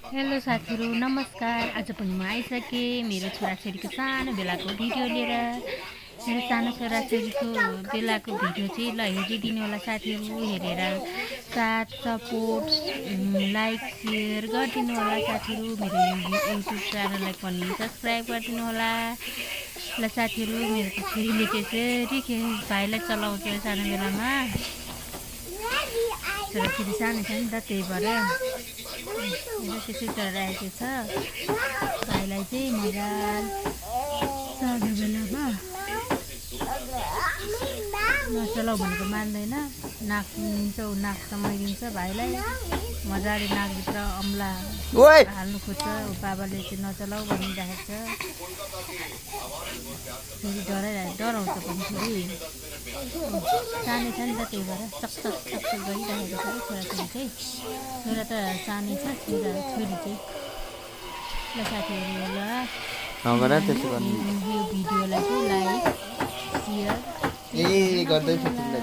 Hello साथीहरू नमस्कार। आज पनि म आइसकेँ मेरो छोराछोरीको सानो बेलाको भिडियो लिएर। मेरो सानो छोराछोरीको बेलाको भिडियो चाहिँ ल हेरिदिनु होला साथीहरू। हेरेर साथ सपोर्ट लाइक सेयर गरिदिनु होला साथीहरू। मेरो युट्युब च्यानललाई पनि सब्सक्राइब गरिदिनु होला। ल साथीहरू, मेरो छोरीले त्यसरी भाइलाई चलाउँछ सानो बेलामा। छोराछोरी सानो छ नि त, त्यही भएर त्यसै चलाइरहेको छ भाइलाई चाहिँ मजा सानो बेलामा। नचलाउ भनेको मान्दैन, नाक नाक समाइदिन्छ भाइलाई। मजाले नाकभित्र अम्ला हाल्नु खोज्छ, बाबाले चाहिँ नचलाउ भनिराखेको छ। फेरि डराउँछ पनि फेरि सानै छ नि त, त्यही भएर चकचक गरिराखेको छ छोराछोरी चाहिँ। छोरा त सानै छ, छोरी चाहिँ। ल साथीहरू, ल यो भिडियोलाई चाहिँ लाइक सेयर गर्दैछ तिमीलाई